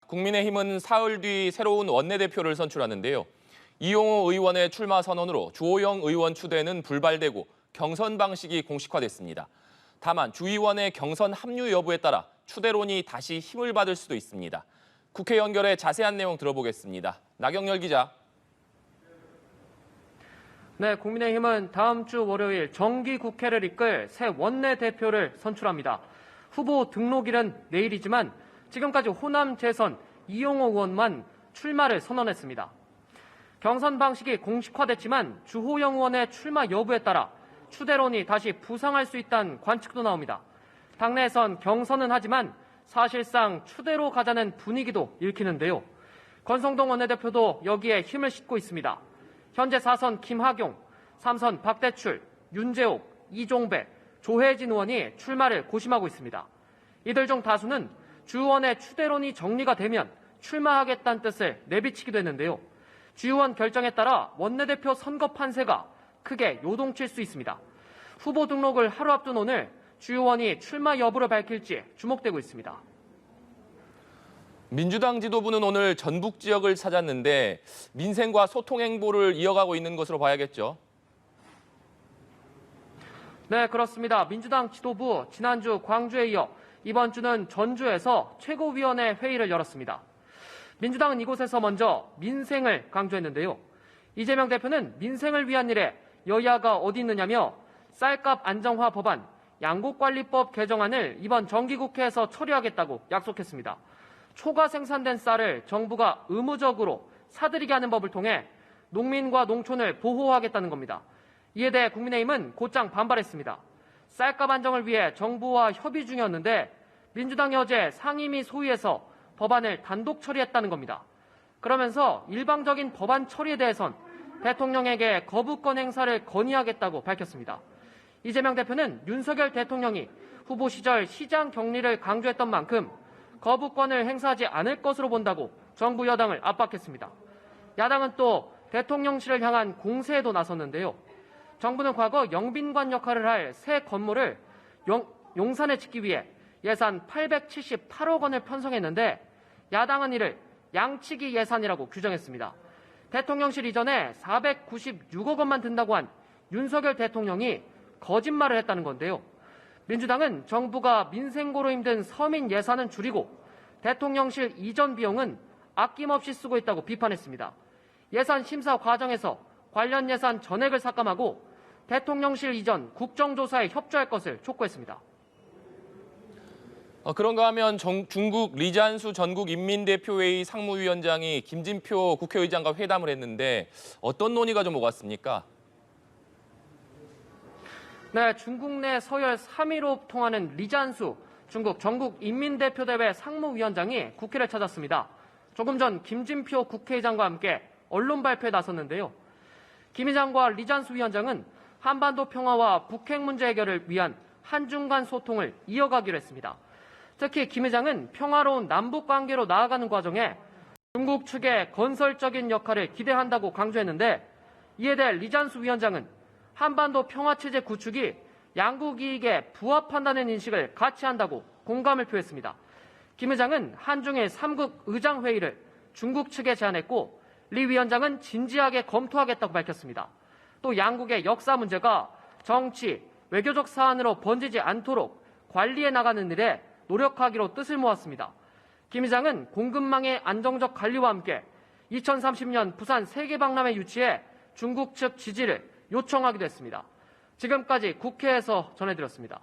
국민의힘은 사흘 뒤 새로운 원내대표를 선출하는데요. 이용호 의원의 출마 선언으로 주호영 의원 추대는 불발되고 경선 방식이 공식화됐습니다. 다만 주 의원의 경선 합류 여부에 따라 추대론이 다시 힘을 받을 수도 있습니다. 국회 연결해 자세한 내용 들어보겠습니다. 나경열 기자. 네, 국민의힘은 다음 주 월요일 정기국회를 이끌 새 원내대표를 선출합니다. 후보 등록일은 내일이지만 지금까지 호남 재선 이용호 의원만 출마를 선언했습니다. 경선 방식이 공식화됐지만 주호영 의원의 출마 여부에 따라 추대론이 다시 부상할 수 있다는 관측도 나옵니다. 당내에선 경선은 하지만 사실상 추대로 가자는 분위기도 읽히는데요. 권성동 원내대표도 여기에 힘을 싣고 있습니다. 현재 4선 김학용, 3선 박대출, 윤재옥, 이종배, 조혜진 의원이 출마를 고심하고 있습니다. 이들 중 다수는 주 의원의 추대론이 정리가 되면 출마하겠다는 뜻을 내비치기도 했는데요. 주 의원 결정에 따라 원내대표 선거 판세가 크게 요동칠 수 있습니다. 후보 등록을 하루 앞둔 오늘 주 의원이 출마 여부를 밝힐지 주목되고 있습니다. 민주당 지도부는 오늘 전북 지역을 찾았는데 민생과 소통 행보를 이어가고 있는 것으로 봐야겠죠. 네, 그렇습니다. 민주당 지도부 지난주 광주에 이어 이번 주는 전주에서 최고위원회 회의를 열었습니다. 민주당은 이곳에서 먼저 민생을 강조했는데요. 이재명 대표는 민생을 위한 일에 여야가 어디 있느냐며 쌀값 안정화 법안, 양곡관리법 개정안을 이번 정기국회에서 처리하겠다고 약속했습니다. 초과 생산된 쌀을 정부가 의무적으로 사들이게 하는 법을 통해 농민과 농촌을 보호하겠다는 겁니다. 이에 대해 국민의힘은 곧장 반발했습니다. 쌀값 안정을 위해 정부와 협의 중이었는데 민주당이 어제 상임위 소위에서 법안을 단독 처리했다는 겁니다. 그러면서 일방적인 법안 처리에 대해선 대통령에게 거부권 행사를 건의하겠다고 밝혔습니다. 이재명 대표는 윤석열 대통령이 후보 시절 시장 격리를 강조했던 만큼 거부권을 행사하지 않을 것으로 본다고 정부 여당을 압박했습니다. 야당은 또 대통령실을 향한 공세에도 나섰는데요. 정부는 과거 영빈관 역할을 할 새 건물을 용산에 짓기 위해 예산 878억 원을 편성했는데 야당은 이를 양치기 예산이라고 규정했습니다. 대통령실 이전에 496억 원만 든다고 한 윤석열 대통령이 거짓말을 했다는 건데요. 민주당은 정부가 민생고로 힘든 서민 예산은 줄이고 대통령실 이전 비용은 아낌없이 쓰고 있다고 비판했습니다. 예산 심사 과정에서 관련 예산 전액을 삭감하고 대통령실 이전 국정조사에 협조할 것을 촉구했습니다. 그런가 하면 중국 리잔수 전국인민대표회의 상무위원장이 김진표 국회의장과 회담을 했는데 어떤 논의가 좀 오갔습니까? 네, 중국 내 서열 3위로 통하는 리잔수 중국 전국인민대표대회 상무위원장이 국회를 찾았습니다. 조금 전 김진표 국회의장과 함께 언론 발표에 나섰는데요. 김 의장과 리잔수 위원장은 한반도 평화와 북핵 문제 해결을 위한 한중 간 소통을 이어가기로 했습니다. 특히 김 의장은 평화로운 남북 관계로 나아가는 과정에 중국 측의 건설적인 역할을 기대한다고 강조했는데 이에 대해 리잔수 위원장은 한반도 평화체제 구축이 양국 이익에 부합한다는 인식을 같이 한다고 공감을 표했습니다. 김 의장은 한중일 3국 의장회의를 중국 측에 제안했고 리 위원장은 진지하게 검토하겠다고 밝혔습니다. 또 양국의 역사 문제가 정치, 외교적 사안으로 번지지 않도록 관리해 나가는 일에 노력하기로 뜻을 모았습니다. 김 의장은 공급망의 안정적 관리와 함께 2030년 부산 세계박람회 유치에 중국 측 지지를 요청하기도 했습니다. 지금까지 국회에서 전해드렸습니다.